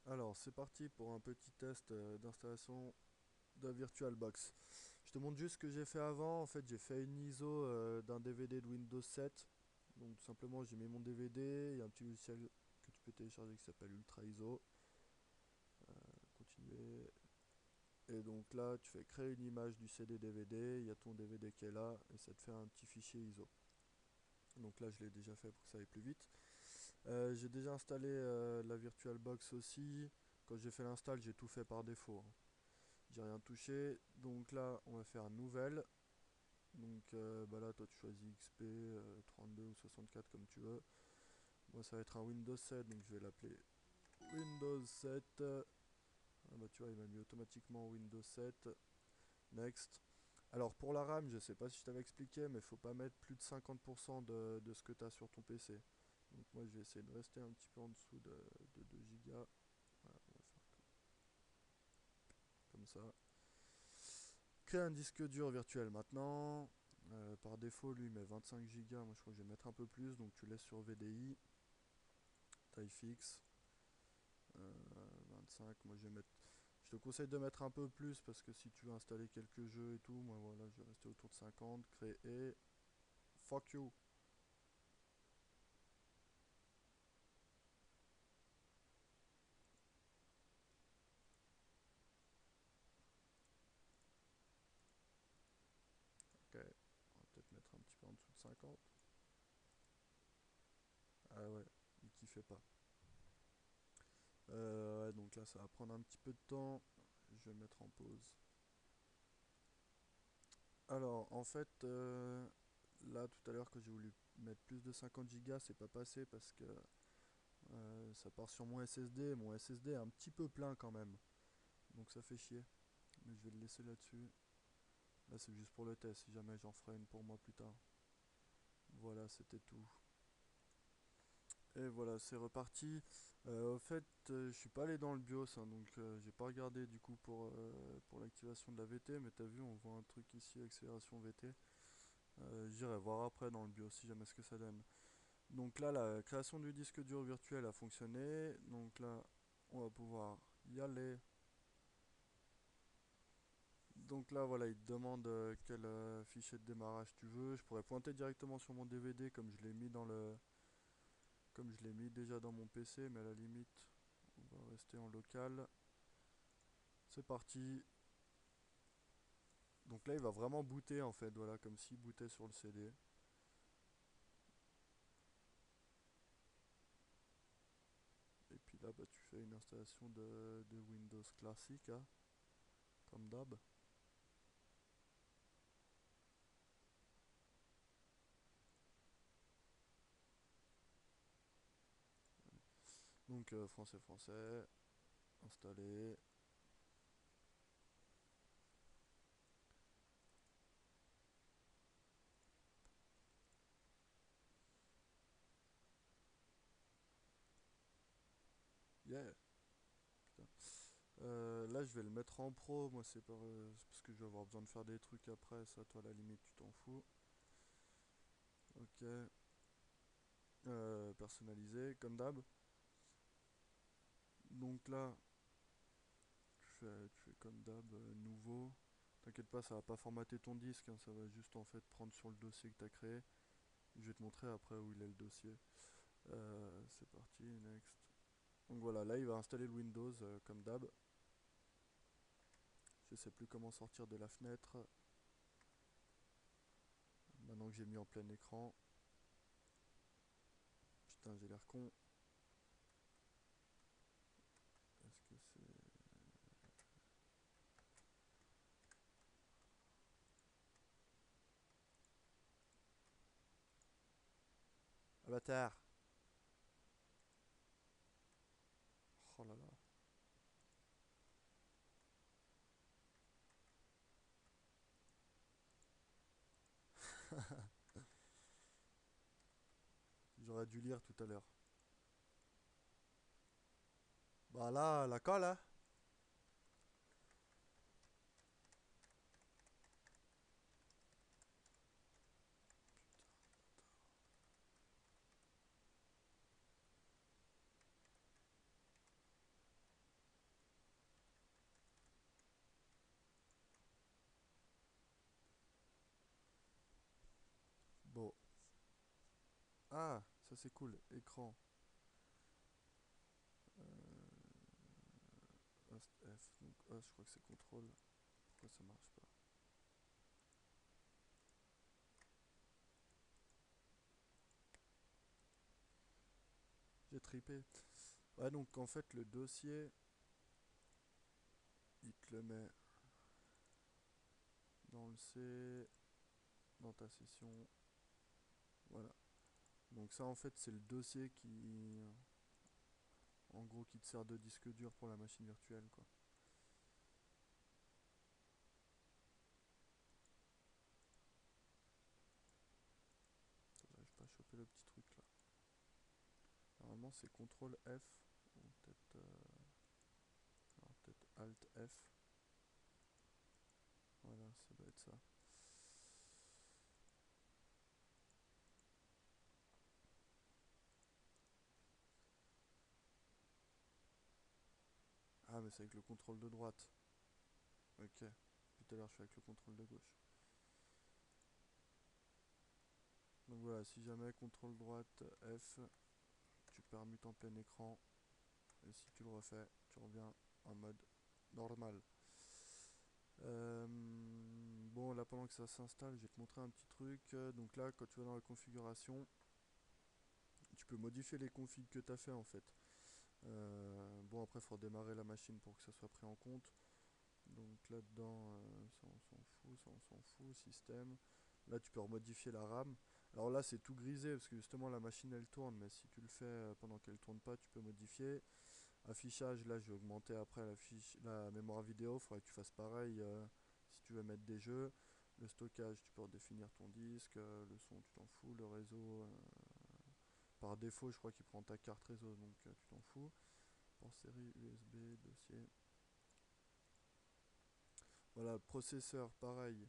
Alors, c'est parti pour un petit test d'installation de VirtualBox. Je te montre juste ce que j'ai fait avant. En fait, j'ai fait une ISO d'un DVD de Windows 7. Donc, tout simplement, j'ai mis mon DVD. Il y a un petit logiciel que tu peux télécharger qui s'appelle Ultra ISO. Continuer. Et donc là, tu fais créer une image du CD DVD. Il y a ton DVD qui est là et ça te fait un petit fichier ISO. Donc là, je l'ai déjà fait pour que ça aille plus vite. J'ai déjà installé la VirtualBox aussi. Quand j'ai fait l'install, j'ai tout fait par défaut, hein. J'ai rien touché. Donc là, on va faire nouvelle. Donc bah là, toi, tu choisis XP 32 ou 64 comme tu veux. Moi, ça va être un Windows 7, donc je vais l'appeler Windows 7. Ah bah tu vois, il m'a mis automatiquement Windows 7. Next. Alors pour la RAM, je sais pas si je t'avais expliqué, mais faut pas mettre plus de 50% de ce que tu as sur ton PC. Donc moi, je vais essayer de rester un petit peu en dessous de 2 Go. Voilà, on va faire comme ça. Créer un disque dur virtuel maintenant. Par défaut, lui, il met 25 Go. Moi, je crois que je vais mettre un peu plus. Donc, tu laisses sur VDI. Taille fixe. 25. Moi, je vais mettre. Je te conseille de mettre un peu plus parce que si tu veux installer quelques jeux et tout, moi, voilà, je vais rester autour de 50. Créer. Fuck you. Ok. On va peut-être mettre un petit peu en dessous de 50. Ah ouais, il kiffait pas. Ouais, donc là, ça va prendre un petit peu de temps. Je vais mettre en pause. Alors, en fait, là, tout à l'heure, que j'ai voulu mettre plus de 50 Go, c'est pas passé parce que ça part sur mon SSD. Mon SSD est un petit peu plein quand même. Donc ça fait chier. Mais je vais le laisser là-dessus. Là, c'est juste pour le test. Si jamais j'en ferai une pour moi plus tard. Voilà, c'était tout. Et voilà, c'est reparti. Au fait, je suis pas allé dans le BIOS, hein, donc j'ai pas regardé du coup pour l'activation de la VT. Mais t'as vu, on voit un truc ici, accélération VT. J'irai voir après dans le BIOS si jamais ce que ça donne. Donc là, la création du disque dur virtuel a fonctionné. Donc là, on va pouvoir y aller. Donc là, voilà, il te demande quel fichier de démarrage tu veux. Je pourrais pointer directement sur mon DVD comme je l'ai mis comme je l'ai mis déjà dans mon PC, mais à la limite, on va rester en local. C'est parti. Donc là, il va vraiment booter en fait, voilà, comme s'il bootait sur le CD. Et puis là, bah, tu fais une installation de Windows classique, hein, comme d'hab. Donc français, français, installé. Yeah, putain. Là, je vais le mettre en pro. Moi, c'est parce que je vais avoir besoin de faire des trucs après. Ça, toi, à la limite, tu t'en fous. Ok. Personnalisé, comme d'hab. Donc là, tu fais comme d'hab, nouveau. T'inquiète pas, ça va pas formater ton disque, hein, ça va juste en fait prendre sur le dossier que tu as créé. Je vais te montrer après où il est le dossier. C'est parti, next. Donc voilà, là il va installer le Windows comme d'hab. Je sais plus comment sortir de la fenêtre. Maintenant que j'ai mis en plein écran. Putain, j'ai l'air con. Est-ce que c'est... Avatar. Oh là là. J'aurais dû lire tout à l'heure. Bah là, la colle, hein. Ça c'est cool. Écran. Host F. Donc host, je crois que c'est contrôle. Pourquoi ça marche pas? J'ai tripé. Ouais, donc en fait, le dossier, il te le met dans le C, dans ta session. Voilà. Donc ça, en fait, c'est le dossier qui, en gros, qui te sert de disque dur pour la machine virtuelle, quoi. J'arrive pas à choper le petit truc là. Normalement, c'est CTRL F, ou peut-être peut-être Alt F. Voilà, ça doit être ça. Ah, mais c'est avec le contrôle de droite. Ok. Tout à l'heure, je fais avec le contrôle de gauche. Donc voilà, si jamais contrôle droite F, tu permutes en plein écran. Et si tu le refais, tu reviens en mode normal. Bon, là, pendant que ça s'installe, je vais te montrer un petit truc. Donc là, quand tu vas dans la configuration, tu peux modifier les configs que tu as fait en fait. Bon, après, il faut démarrer la machine pour que ça soit pris en compte. Donc là-dedans, ça on s'en fout, ça on s'en fout, système. Là, tu peux remodifier la RAM. Alors là, c'est tout grisé parce que justement la machine elle tourne, mais si tu le fais pendant qu'elle tourne pas, tu peux modifier. Affichage, là, je vais augmenter après la mémoire vidéo. Il faudrait que tu fasses pareil si tu veux mettre des jeux. Le stockage, tu peux redéfinir ton disque. Le son, tu t'en fous. Le réseau, par défaut, je crois qu'il prend ta carte réseau, donc tu t'en fous. Port série, USB, dossier. Voilà, processeur, pareil.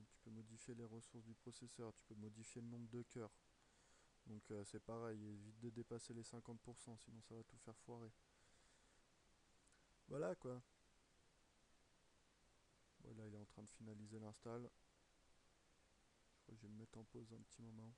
Tu peux modifier les ressources du processeur, tu peux modifier le nombre de cœurs. Donc c'est pareil, évite de dépasser les 50%, sinon ça va tout faire foirer. Voilà quoi. Voilà, il est en train de finaliser l'install. Je crois que je vais me mettre en pause un petit moment.